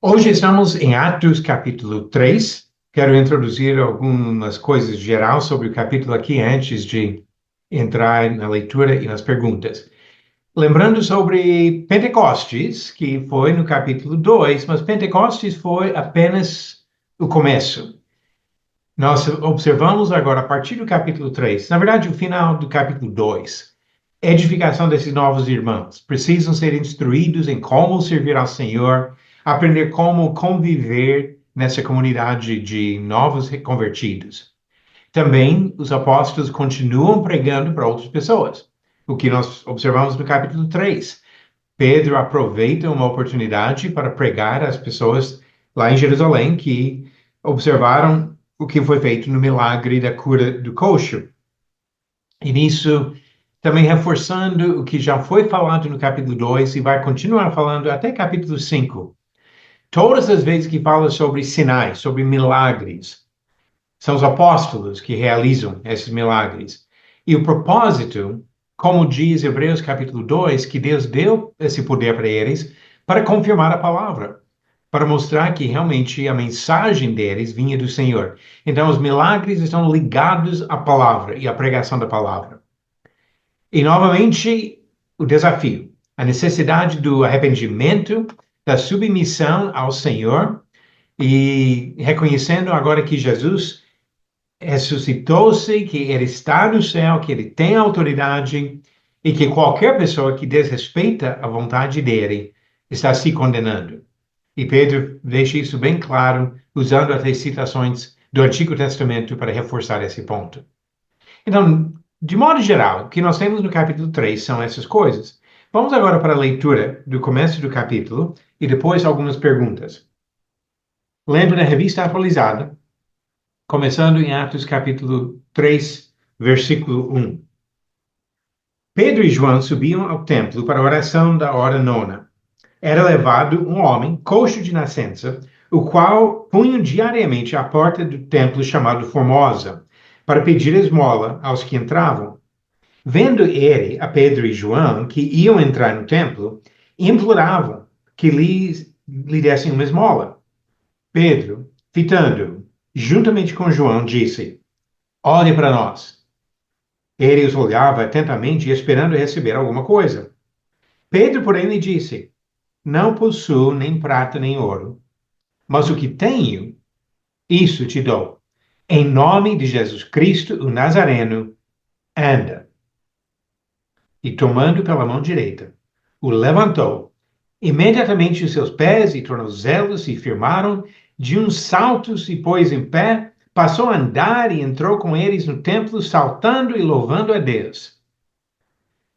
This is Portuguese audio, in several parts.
Hoje estamos em Atos capítulo 3. Quero introduzir algumas coisas gerais sobre o capítulo aqui antes de entrar na leitura e nas perguntas. Lembrando sobre Pentecostes, que foi no capítulo 2, mas Pentecostes foi apenas o começo. Nós observamos agora, a partir do capítulo 3, na verdade, o final do capítulo 2, edificação desses novos irmãos. Precisam ser instruídos em como servir ao Senhor, aprender como conviver nessa comunidade de novos convertidos. Também os apóstolos continuam pregando para outras pessoas, o que nós observamos no capítulo 3. Pedro aproveita uma oportunidade para pregar às pessoas lá em Jerusalém que observaram o que foi feito no milagre da cura do coxo. E nisso, também reforçando o que já foi falado no capítulo 2 e vai continuar falando até capítulo 5. Todas as vezes que fala sobre sinais, sobre milagres, são os apóstolos que realizam esses milagres. E o propósito, como diz Hebreus capítulo 2, que Deus deu esse poder para eles para confirmar a palavra, para mostrar que realmente a mensagem deles vinha do Senhor. Então, os milagres estão ligados à palavra e à pregação da palavra. E, novamente, o desafio, a necessidade do arrependimento, da submissão ao Senhor e reconhecendo agora que Jesus ressuscitou-se, que ele está no céu, que ele tem autoridade e que qualquer pessoa que desrespeita a vontade dele está se condenando. E Pedro deixa isso bem claro, usando até citações do Antigo Testamento para reforçar esse ponto. Então, de modo geral, o que nós temos no capítulo 3 são essas coisas. Vamos agora para a leitura do começo do capítulo e depois algumas perguntas. Lendo na revista atualizada, começando em Atos capítulo 3, versículo 1. Pedro e João subiam ao templo para a oração da hora nona. Era levado um homem, coxo de nascença, o qual punham diariamente à porta do templo chamado Formosa, para pedir esmola aos que entravam. Vendo ele a Pedro e João, que iam entrar no templo, imploravam que lhe dessem uma esmola. Pedro, fitando, juntamente com João, disse: Olhe para nós. Ele os olhava atentamente, esperando receber alguma coisa. Pedro, porém, lhe disse: Não possuo nem prata nem ouro, mas o que tenho, isso te dou. Em nome de Jesus Cristo, o Nazareno, anda. E tomando pela mão direita, o levantou. Imediatamente os seus pés e tornozelos se firmaram, de um salto se pôs em pé, passou a andar e entrou com eles no templo, saltando e louvando a Deus.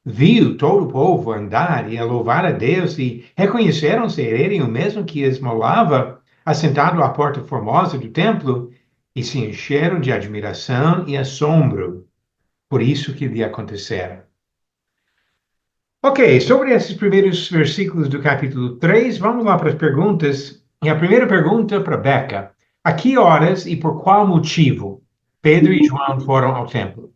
Viu todo o povo andar e a louvar a Deus, e reconheceram ser ele o mesmo que esmolava, assentado à porta formosa do templo, e se encheram de admiração e assombro por isso que lhe acontecera. Ok, sobre esses primeiros versículos do capítulo 3, vamos lá para as perguntas. E a primeira pergunta para Beca: a que horas e por qual motivo Pedro e João foram ao templo?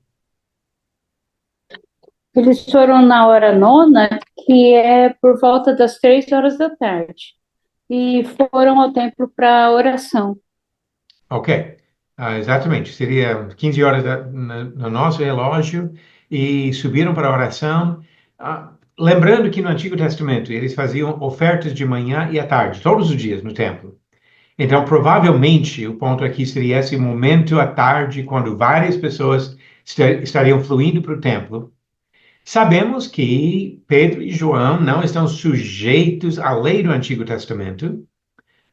Eles foram na hora nona, que é por volta das 3 horas da tarde, e foram ao templo para oração. Ok, exatamente. Seria 15 horas no nosso relógio e subiram para a oração. Lembrando que no Antigo Testamento eles faziam ofertas de manhã e à tarde, todos os dias no templo. Então, provavelmente, o ponto aqui seria esse momento à tarde, quando várias pessoas estariam fluindo para o templo. Sabemos que Pedro e João não estão sujeitos à lei do Antigo Testamento,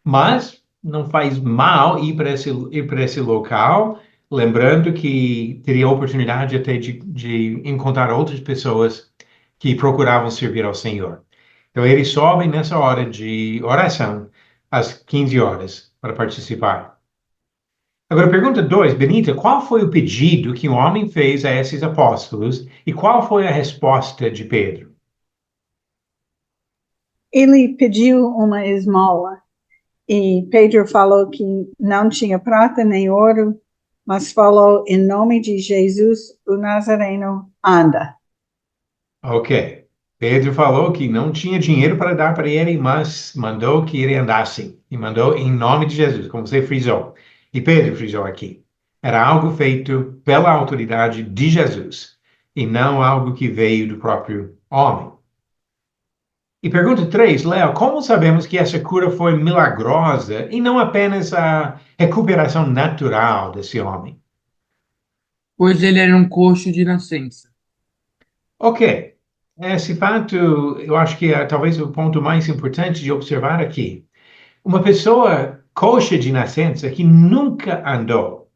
mas não faz mal ir para esse local, lembrando que teria a oportunidade até de encontrar outras pessoas que procuravam servir ao Senhor. Então, eles sobem nessa hora de oração, às 15 horas, para participar. Agora, pergunta 2, Benita, qual foi o pedido que o homem fez a esses apóstolos e qual foi a resposta de Pedro? Ele pediu uma esmola e Pedro falou que não tinha prata nem ouro, mas falou em nome de Jesus, o Nazareno, anda. Ok. Pedro falou que não tinha dinheiro para dar para ele, mas mandou que ele andasse. E mandou em nome de Jesus, como você frisou. E Pedro frisou aqui. Era algo feito pela autoridade de Jesus, e não algo que veio do próprio homem. E pergunta 3, Léo, como sabemos que essa cura foi milagrosa e não apenas a recuperação natural desse homem? Pois ele era um coxo de nascença. Ok, esse fato eu acho que é talvez o ponto mais importante de observar aqui. Uma pessoa coxa de nascença que nunca andou,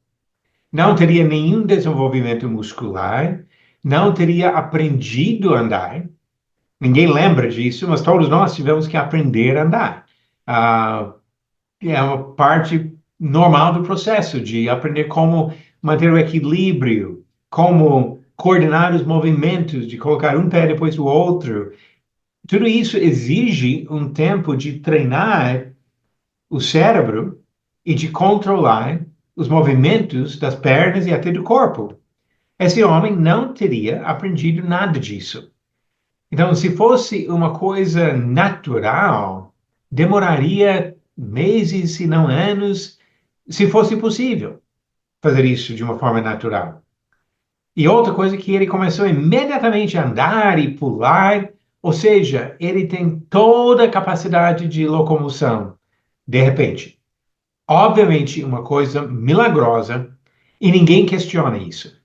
não teria nenhum desenvolvimento muscular, não teria aprendido a andar. Ninguém lembra disso, mas todos nós tivemos que aprender a andar. Ah, é uma parte normal do processo de aprender como manter o equilíbrio, como coordenar os movimentos, de colocar um pé depois do outro. Tudo isso exige um tempo de treinar o cérebro e de controlar os movimentos das pernas e até do corpo. Esse homem não teria aprendido nada disso. Então, se fosse uma coisa natural, demoraria meses, se não anos, se fosse possível fazer isso de uma forma natural. E outra coisa que ele começou imediatamente a andar e pular, ou seja, ele tem toda a capacidade de locomoção, de repente. Obviamente, uma coisa milagrosa, e ninguém questiona isso.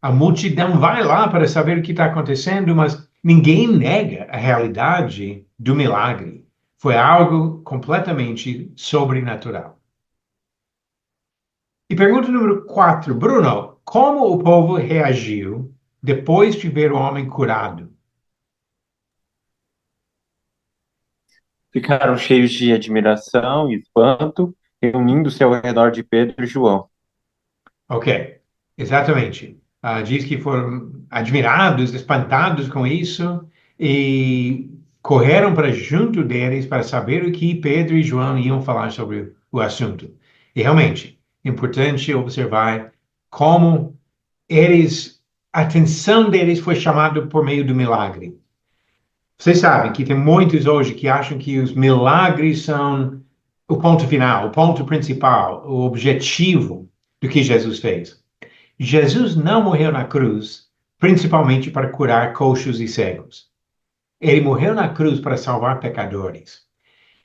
A multidão vai lá para saber o que está acontecendo, mas ninguém nega a realidade do milagre. Foi algo completamente sobrenatural. E pergunta número 4, Bruno, como o povo reagiu depois de ver o homem curado? Ficaram cheios de admiração e espanto, reunindo-se ao redor de Pedro e João. Ok, exatamente. Diz que foram admirados, espantados com isso e correram para junto deles para saber o que Pedro e João iam falar sobre o assunto. E realmente, é importante observar como a atenção deles foi chamada por meio do milagre. Vocês sabem que tem muitos hoje que acham que os milagres são o ponto final, o ponto principal, o objetivo do que Jesus fez. Jesus não morreu na cruz principalmente para curar coxos e cegos. Ele morreu na cruz para salvar pecadores.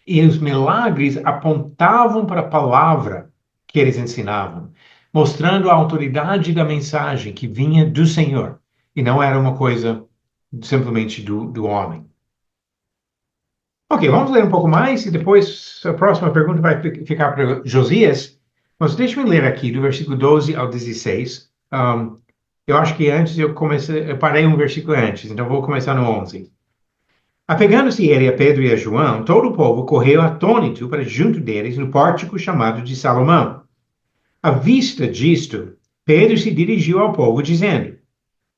E os milagres apontavam para a palavra que eles ensinavam, mostrando a autoridade da mensagem que vinha do Senhor e não era uma coisa simplesmente do homem. Ok, vamos ler um pouco mais e depois a próxima pergunta vai ficar para Josias. Mas deixa-me ler aqui do versículo 12 ao 16. Eu acho que antes eu parei um versículo antes, então vou começar no 11. Apegando-se ele a Pedro e a João, todo o povo correu atônito para junto deles no pórtico chamado de Salomão. À vista disto, Pedro se dirigiu ao povo dizendo: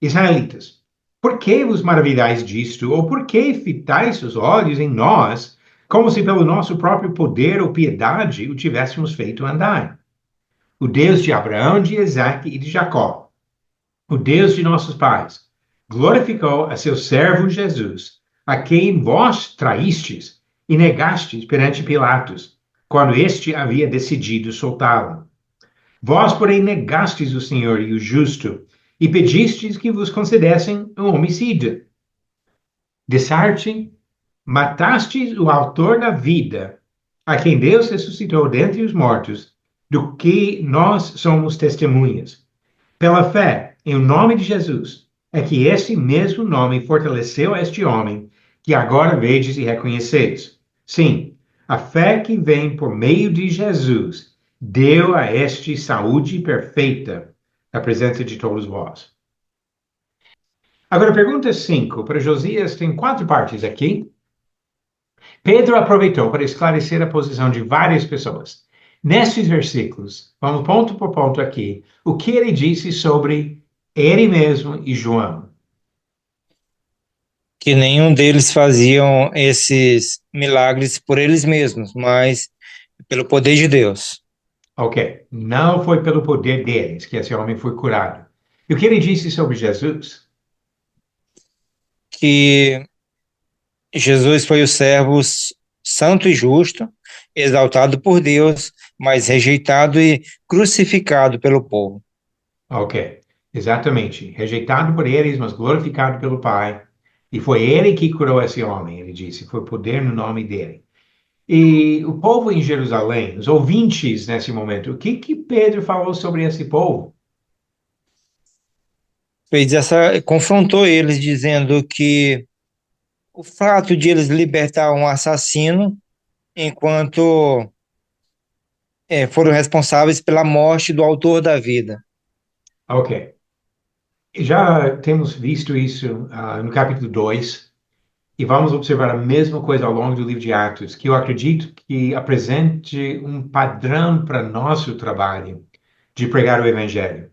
Israelitas, por que vos maravilhais disto, ou por que fitais os olhos em nós, como se pelo nosso próprio poder ou piedade o tivéssemos feito andar? O Deus de Abraão, de Isaque e de Jacó, o Deus de nossos pais, glorificou a seu servo Jesus, a quem vós traístes e negastes perante Pilatos, quando este havia decidido soltá-lo. Vós, porém, negastes o Senhor e o justo, e pedistes que vos concedessem um homicídio. Dessarte, matastes o autor da vida, a quem Deus ressuscitou dentre os mortos, do que nós somos testemunhas. Pela fé, em o nome de Jesus, é que esse mesmo nome fortaleceu este homem, que agora vedes e reconheceis. Sim, a fé que vem por meio de Jesus deu a este saúde perfeita na presença de todos vós. Agora, pergunta 5 para Josias tem 4 partes aqui. Pedro aproveitou para esclarecer a posição de várias pessoas. Nestes versículos, vamos ponto por ponto aqui, o que ele disse sobre ele mesmo e João. Que nenhum deles faziam esses milagres por eles mesmos, mas pelo poder de Deus. Ok, não foi pelo poder deles que esse homem foi curado. E o que ele disse sobre Jesus? Que Jesus foi o servo santo e justo, exaltado por Deus, mas rejeitado e crucificado pelo povo. Ok, exatamente. Rejeitado por eles, mas glorificado pelo Pai. E foi ele que curou esse homem, ele disse. Foi poder no nome dele. E o povo em Jerusalém, os ouvintes nesse momento, o que Pedro falou sobre esse povo? Confrontou eles dizendo que o fato de eles libertar um assassino, enquanto foram responsáveis pela morte do autor da vida. Ok. Já temos visto isso no capítulo 2, e vamos observar a mesma coisa ao longo do livro de Atos, que eu acredito que apresente um padrão para nosso trabalho de pregar o Evangelho.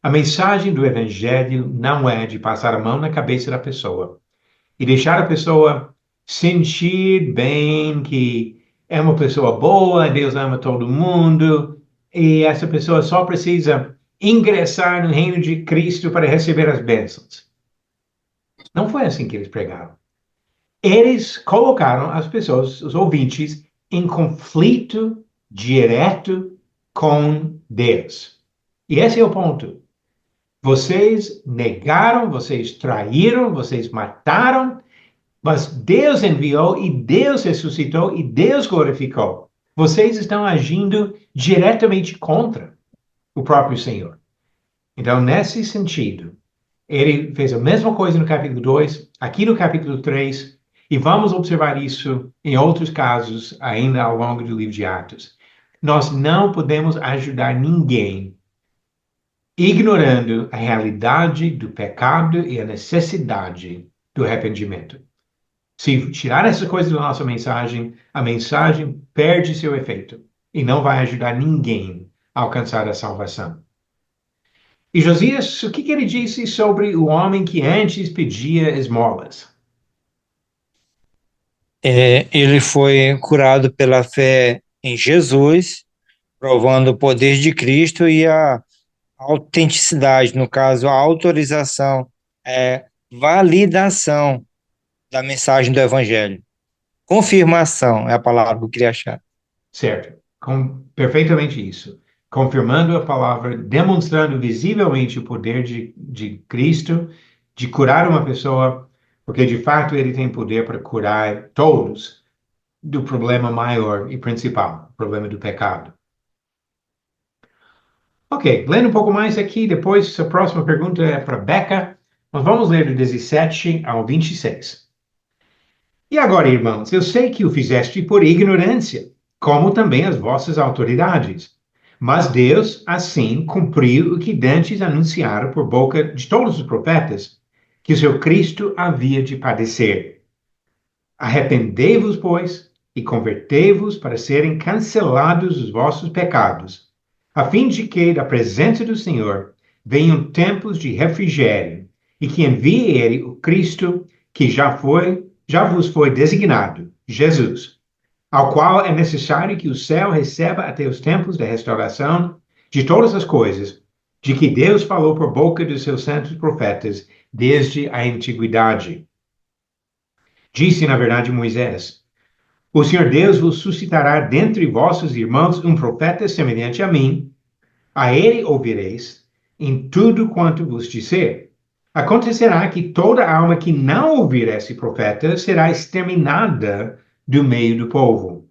A mensagem do Evangelho não é de passar a mão na cabeça da pessoa e deixar a pessoa sentir bem que é uma pessoa boa, Deus ama todo mundo, e essa pessoa só precisa ingressar no reino de Cristo para receber as bênçãos. Não foi assim que eles pregaram. Eles colocaram as pessoas, os ouvintes, em conflito direto com Deus. E esse é o ponto. Vocês negaram, vocês traíram, vocês mataram, mas Deus enviou e Deus ressuscitou e Deus glorificou. Vocês estão agindo diretamente contra o próprio Senhor. Então, nesse sentido, ele fez a mesma coisa no capítulo 2, aqui no capítulo 3, e vamos observar isso em outros casos ainda ao longo do livro de Atos. Nós não podemos ajudar ninguém ignorando a realidade do pecado e a necessidade do arrependimento. Se tirar essas coisas da nossa mensagem, a mensagem perde seu efeito e não vai ajudar ninguém a alcançar a salvação. E Josias, o que ele disse sobre o homem que antes pedia esmolas? Ele foi curado pela fé em Jesus, provando o poder de Cristo e a autenticidade, no caso, a autorização, validação da mensagem do Evangelho. Confirmação é a palavra que eu queria achar. Certo, perfeitamente isso. Confirmando a palavra, demonstrando visivelmente o poder de Cristo de curar uma pessoa, porque de fato ele tem poder para curar todos do problema maior e principal, o problema do pecado. Ok, lendo um pouco mais aqui, depois a próxima pergunta é para Becca. Nós vamos ler do 17 ao 26. E agora, irmãos, eu sei que o fizeste por ignorância, como também as vossas autoridades. Mas Deus, assim, cumpriu o que dantes anunciara por boca de todos os profetas, que o seu Cristo havia de padecer. Arrependei-vos, pois, e convertei-vos para serem cancelados os vossos pecados, a fim de que, da presença do Senhor, venham tempos de refrigério, e que envie ele o Cristo que já vos foi designado, Jesus, ao qual é necessário que o céu receba até os tempos da restauração de todas as coisas, de que Deus falou por boca dos seus santos profetas desde a antiguidade. Disse, na verdade, Moisés: o Senhor Deus vos suscitará dentre vossos irmãos um profeta semelhante a mim. A ele ouvireis em tudo quanto vos disser. Acontecerá que toda alma que não ouvir esse profeta será exterminada do meio do povo.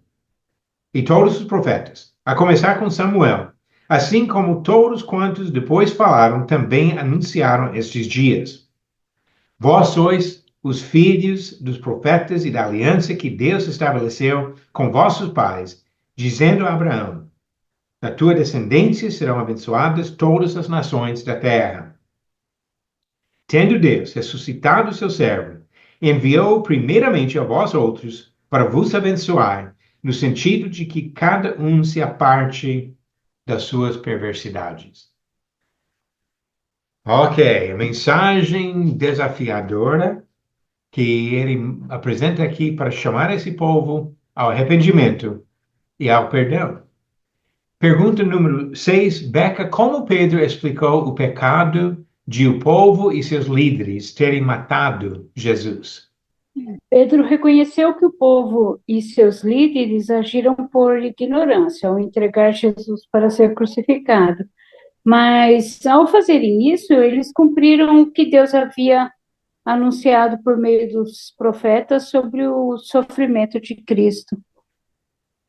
E todos os profetas, a começar com Samuel, assim como todos quantos depois falaram, também anunciaram estes dias. Vós sois os filhos dos profetas e da aliança que Deus estabeleceu com vossos pais, dizendo a Abraão: na tua descendência serão abençoadas todas as nações da terra. Tendo Deus ressuscitado o seu servo, enviou primeiramente a vós outros para vos abençoar, no sentido de que cada um se aparte das suas perversidades. Ok, a mensagem desafiadora que ele apresenta aqui para chamar esse povo ao arrependimento e ao perdão. Pergunta número 6, Becca, como Pedro explicou o pecado de o povo e seus líderes terem matado Jesus? Pedro reconheceu que o povo e seus líderes agiram por ignorância ao entregar Jesus para ser crucificado. Mas, ao fazerem isso, eles cumpriram o que Deus havia anunciado por meio dos profetas sobre o sofrimento de Cristo.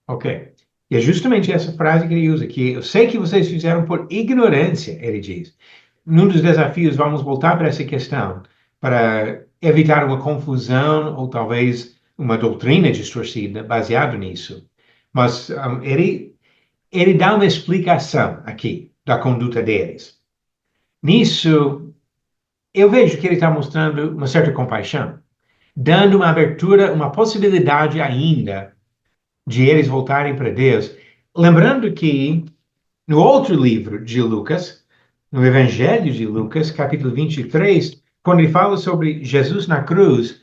Ok. E é justamente essa frase que ele usa, que eu sei que vocês fizeram por ignorância, ele diz. Num dos desafios, vamos voltar para essa questão, para evitar uma confusão ou talvez uma doutrina distorcida baseado nisso. Mas ele dá uma explicação aqui da conduta deles. Nisso, eu vejo que ele está mostrando uma certa compaixão, dando uma abertura, uma possibilidade ainda de eles voltarem para Deus. Lembrando que no outro livro de Lucas, no Evangelho de Lucas, capítulo 23, quando ele fala sobre Jesus na cruz,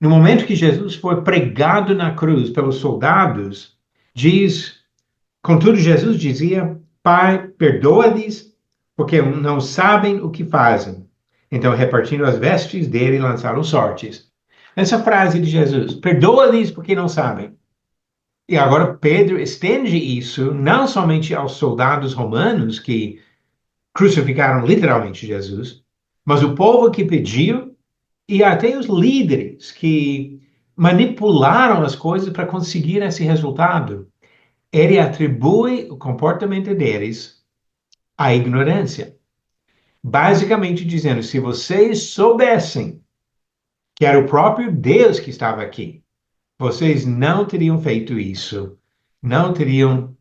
no momento que Jesus foi pregado na cruz pelos soldados, diz, contudo, Jesus dizia: Pai, perdoa-lhes, porque não sabem o que fazem. Então, repartindo as vestes dele, lançaram sortes. Essa frase de Jesus, perdoa-lhes porque não sabem. E agora Pedro estende isso não somente aos soldados romanos que crucificaram literalmente Jesus, mas o povo que pediu e até os líderes que manipularam as coisas para conseguir esse resultado. Ele atribui o comportamento deles à ignorância. Basicamente dizendo, se vocês soubessem que era o próprio Deus que estava aqui, vocês não teriam feito isso, não teriam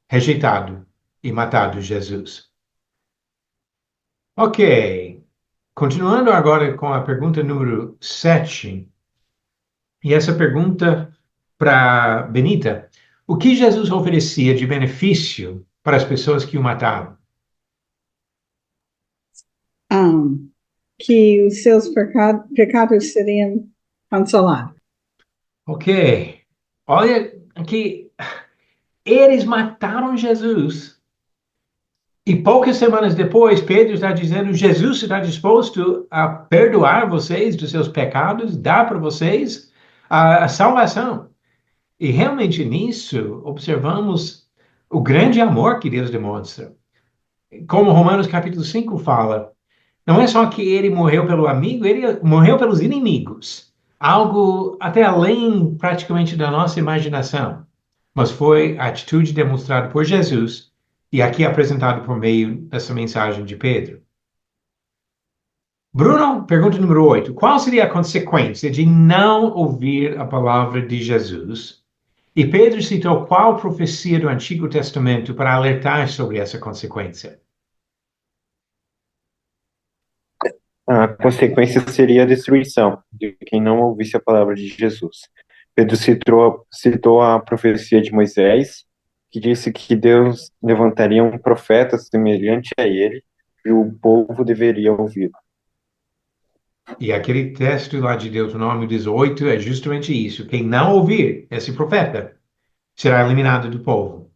rejeitado e matado Jesus. Ok, continuando agora com a pergunta número 7, e essa pergunta para Benita: o que Jesus oferecia de benefício para as pessoas que o matavam? Que os seus pecados seriam cancelados. Ok, olha aqui, eles mataram Jesus. E poucas semanas depois, Pedro está dizendo: Jesus está disposto a perdoar vocês dos seus pecados, dar para vocês a salvação. E realmente nisso observamos o grande amor que Deus demonstra. Como Romanos capítulo 5 fala, não é só que ele morreu pelo amigo, ele morreu pelos inimigos. Algo até além praticamente da nossa imaginação. Mas foi a atitude demonstrada por Jesus e aqui apresentado por meio dessa mensagem de Pedro. Bruno, pergunta número 8. Qual seria a consequência de não ouvir a palavra de Jesus? E Pedro citou qual profecia do Antigo Testamento para alertar sobre essa consequência? A consequência seria a destruição de quem não ouvisse a palavra de Jesus. Pedro citou a profecia de Moisés, que disse que Deus levantaria um profeta semelhante a ele, e o povo deveria ouvi-lo. E aquele texto lá de Deuteronômio 18 é justamente isso. Quem não ouvir esse profeta será eliminado do povo.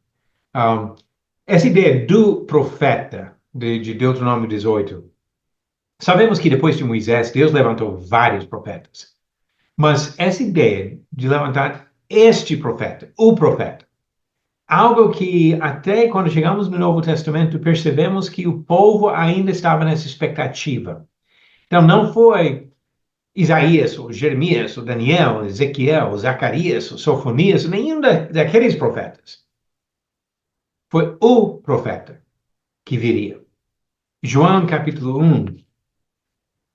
Essa ideia do profeta de Deuteronômio 18, sabemos que depois de Moisés, Deus levantou vários profetas. Mas essa ideia de levantar este profeta, o profeta, algo que até quando chegamos no Novo Testamento percebemos que o povo ainda estava nessa expectativa. Então não foi Isaías, ou Jeremias, ou Daniel, Ezequiel, ou Zacarias, ou Sofonias, nenhum daqueles profetas. Foi o profeta que viria. João capítulo 1,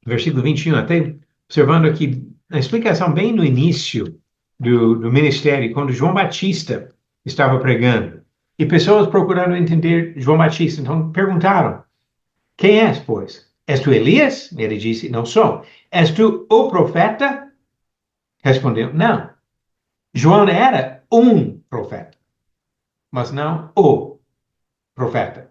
versículo 21, até observando aqui a explicação bem no início do ministério, quando João Batista estava pregando. E pessoas procurando entender João Batista, então perguntaram: quem és, pois? És tu Elias? Ele disse: não sou. És tu o profeta? Respondeu: não. João era um profeta, mas não o profeta.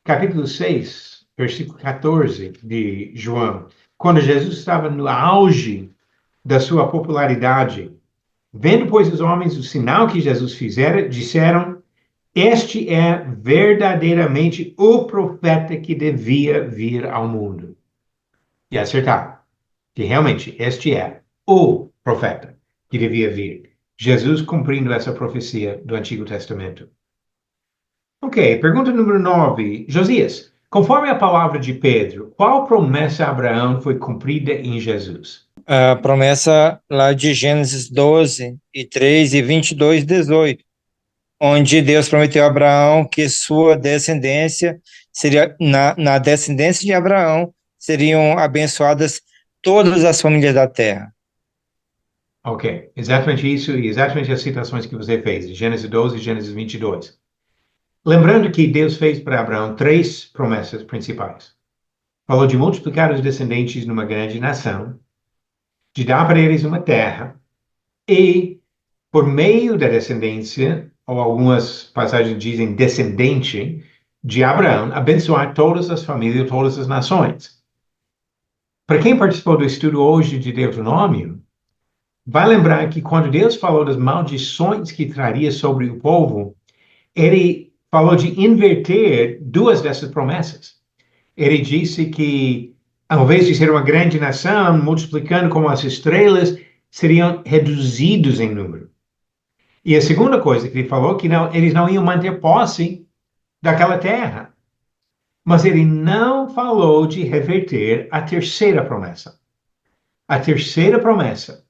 Capítulo 6, versículo 14 de João. Quando Jesus estava no auge da sua popularidade, vendo, pois, os homens o sinal que Jesus fizera, disseram: este é verdadeiramente o profeta que devia vir ao mundo. E acertaram, que realmente este é o profeta que devia vir. Jesus cumprindo essa profecia do Antigo Testamento. Ok, pergunta número 9. Josias, conforme a palavra de Pedro, qual promessa a Abraão foi cumprida em Jesus? A promessa lá de Gênesis 12, e 3 e 22, 18, onde Deus prometeu a Abraão que sua descendência seria, na descendência de Abraão, seriam abençoadas todas as famílias da terra. Ok, exatamente isso e exatamente as citações que você fez, de Gênesis 12 e Gênesis 22. Lembrando que Deus fez para Abraão 3 promessas principais. Falou de multiplicar os descendentes numa grande nação, de dar para eles uma terra, e, por meio da descendência, ou algumas passagens dizem descendente, de Abraão, abençoar todas as famílias, todas as nações. Para quem participou do estudo hoje de Deuteronômio, vai lembrar que quando Deus falou das maldições que traria sobre o povo, ele falou de inverter 2 dessas promessas. Ele disse que, ao invés de ser uma grande nação, multiplicando como as estrelas, seriam reduzidos em número. E a segunda coisa que ele falou, que eles não iam manter posse daquela terra. Mas ele não falou de reverter a terceira promessa. A terceira promessa,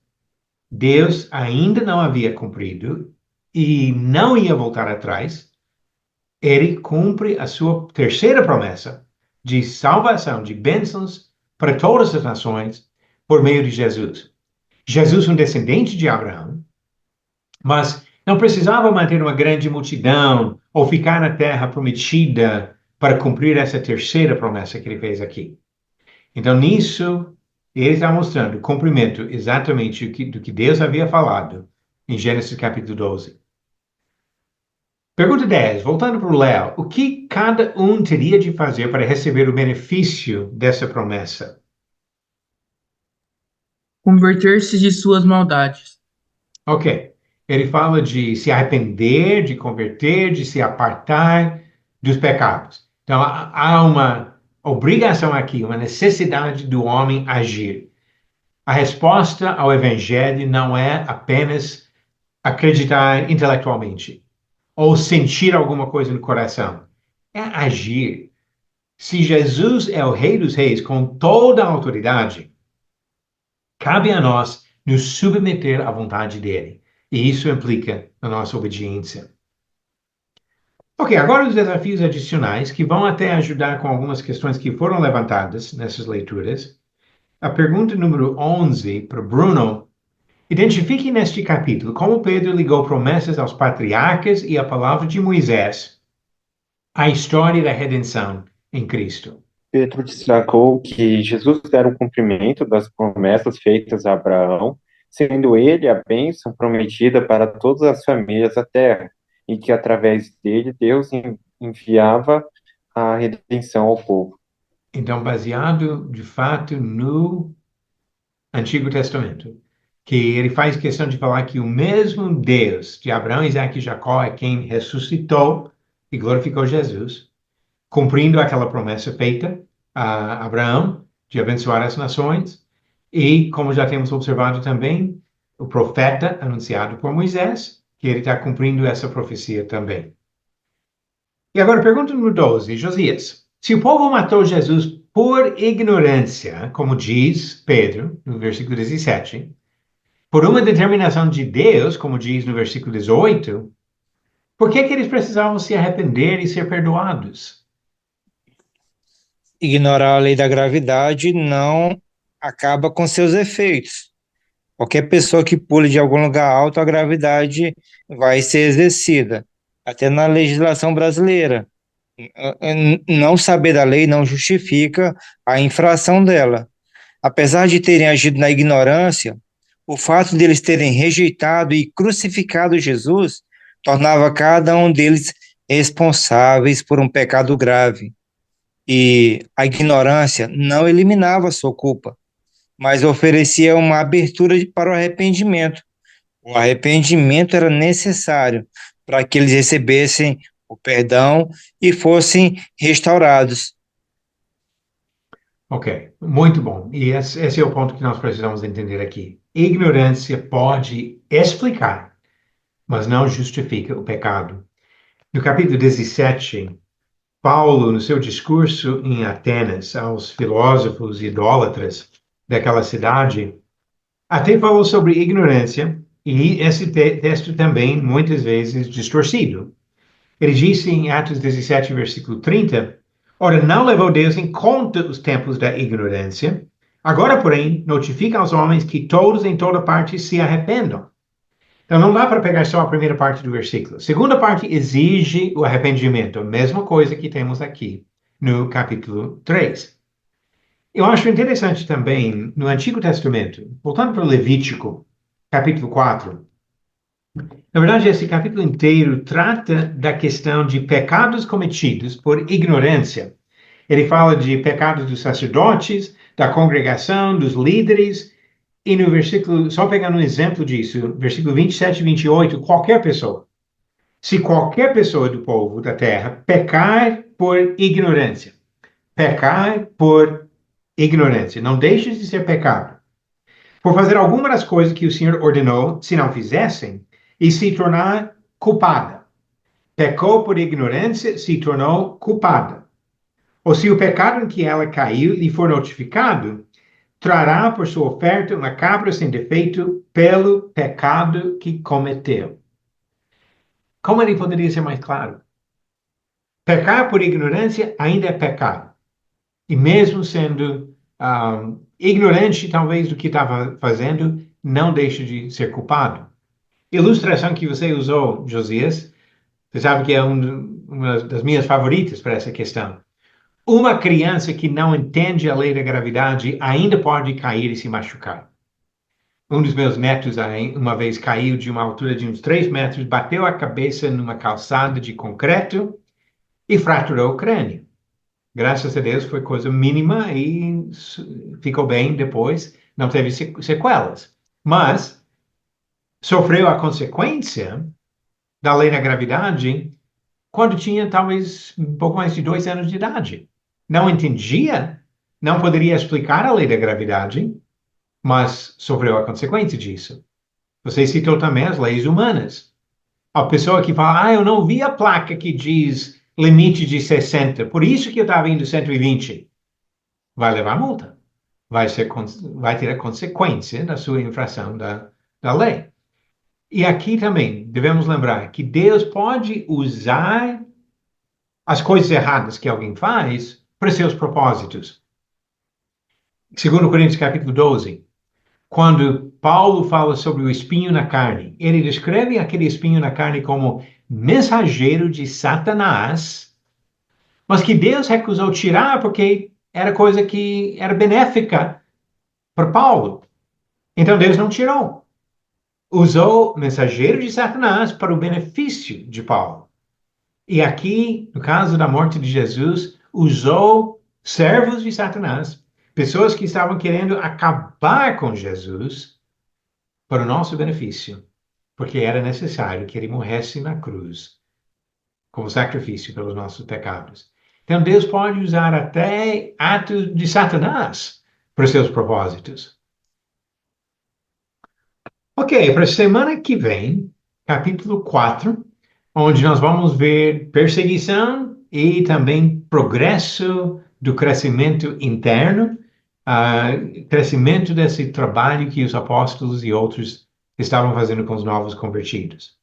Deus ainda não havia cumprido e não ia voltar atrás. Ele cumpre a sua terceira promessa de salvação, de bênçãos para todas as nações por meio de Jesus. Jesus, um descendente de Abraão, mas não precisava manter uma grande multidão ou ficar na terra prometida para cumprir essa terceira promessa que ele fez aqui. Então, nisso, ele está mostrando o cumprimento exatamente do que Deus havia falado em Gênesis capítulo 12. Pergunta 10, voltando para o Léo, o que cada um teria de fazer para receber o benefício dessa promessa? Converter-se de suas maldades. Ok, ele fala de se arrepender, de converter, de se apartar dos pecados. Então, há uma obrigação aqui, uma necessidade do homem agir. A resposta ao evangelho não é apenas acreditar intelectualmente ou sentir alguma coisa no coração. É agir. Se Jesus é o Rei dos Reis com toda a autoridade, cabe a nós nos submeter à vontade dele. E isso implica a nossa obediência. Ok, agora os desafios adicionais que vão até ajudar com algumas questões que foram levantadas nessas leituras. A pergunta número 11 para Bruno. Identifique neste capítulo como Pedro ligou promessas aos patriarcas e a palavra de Moisés à história da redenção em Cristo. Pedro destacou que Jesus era o cumprimento das promessas feitas a Abraão, sendo ele a bênção prometida para todas as famílias da terra, e que através dele Deus enviava a redenção ao povo. Então, baseado de fato no Antigo Testamento, que ele faz questão de falar que o mesmo Deus de Abraão, Isaque e Jacó é quem ressuscitou e glorificou Jesus, cumprindo aquela promessa feita a Abraão de abençoar as nações, e, como já temos observado também, o profeta anunciado por Moisés, que ele está cumprindo essa profecia também. E agora, pergunta número 12, Josias. Se o povo matou Jesus por ignorância, como diz Pedro, no versículo 17, por uma determinação de Deus, como diz no versículo 18, por que eles precisavam se arrepender e ser perdoados? Ignorar a lei da gravidade não acaba com seus efeitos. Qualquer pessoa que pule de algum lugar alto, a gravidade vai ser exercida. Até na legislação brasileira. Não saber da lei não justifica a infração dela. Apesar de terem agido na ignorância, o fato deles terem rejeitado e crucificado Jesus tornava cada um deles responsáveis por um pecado grave. E a ignorância não eliminava a sua culpa, mas oferecia uma abertura para o arrependimento. O arrependimento era necessário para que eles recebessem o perdão e fossem restaurados. Ok, muito bom. E esse é o ponto que nós precisamos entender aqui. ignorância pode explicar, mas não justifica o pecado. No capítulo 17, Paulo, no seu discurso em Atenas aos filósofos idólatras daquela cidade, até falou sobre ignorância, e esse texto também, muitas vezes, distorcido. Ele disse em Atos 17, versículo 30, ora, não levou Deus em conta os tempos da ignorância, agora, porém, notifica aos homens que todos em toda parte se arrependam. Então, não dá para pegar só a primeira parte do versículo. A segunda parte exige o arrependimento, a mesma coisa que temos aqui no capítulo 3. Eu acho interessante também, no Antigo Testamento, voltando para o Levítico, capítulo 4, na verdade, esse capítulo inteiro trata da questão de pecados cometidos por ignorância. Ele fala de pecados dos sacerdotes, da congregação, dos líderes, e no versículo, só pegando um exemplo disso, versículo 27 e 28, qualquer pessoa. Se qualquer pessoa do povo da terra pecar por ignorância, não deixe de ser pecado. Por fazer alguma das coisas que o Senhor ordenou, se não fizessem, e se tornar culpada. Pecou por ignorância, se tornou culpada. Ou se o pecado em que ela caiu lhe for notificado, trará por sua oferta uma cabra sem defeito pelo pecado que cometeu. Como ele poderia ser mais claro? Pecar por ignorância ainda é pecado. E mesmo sendo ignorante, talvez, do que estava fazendo, não deixa de ser culpado. Ilustração que você usou, Josias, você sabe que é uma das minhas favoritas para essa questão. Uma criança que não entende a lei da gravidade ainda pode cair e se machucar. Um dos meus netos, uma vez, caiu de uma altura de uns 3 metros, bateu a cabeça numa calçada de concreto e fraturou o crânio. Graças a Deus foi coisa mínima e ficou bem depois, não teve sequelas. Mas sofreu a consequência da lei da gravidade quando tinha talvez um pouco mais de 2 anos de idade. Não entendia, não poderia explicar a lei da gravidade, mas sofreu a consequência disso. Você citou também as leis humanas. A pessoa que fala, eu não vi a placa que diz limite de 60, por isso que eu estava indo 120. Vai levar multa. Vai ter a consequência da sua infração da lei. E aqui também devemos lembrar que Deus pode usar as coisas erradas que alguém faz para seus propósitos. Segundo Coríntios capítulo 12, quando Paulo fala sobre o espinho na carne, ele descreve aquele espinho na carne como mensageiro de Satanás, mas que Deus recusou tirar porque era coisa que era benéfica para Paulo. Então Deus não tirou. Usou mensageiro de Satanás para o benefício de Paulo. E aqui, no caso da morte de Jesus, usou servos de Satanás, pessoas que estavam querendo acabar com Jesus para o nosso benefício, porque era necessário que ele morresse na cruz como sacrifício pelos nossos pecados. Então Deus pode usar até atos de Satanás para os seus propósitos. Ok, para a semana que vem, capítulo 4, onde nós vamos ver perseguição e também progresso do crescimento interno, crescimento desse trabalho que os apóstolos e outros estavam fazendo com os novos convertidos.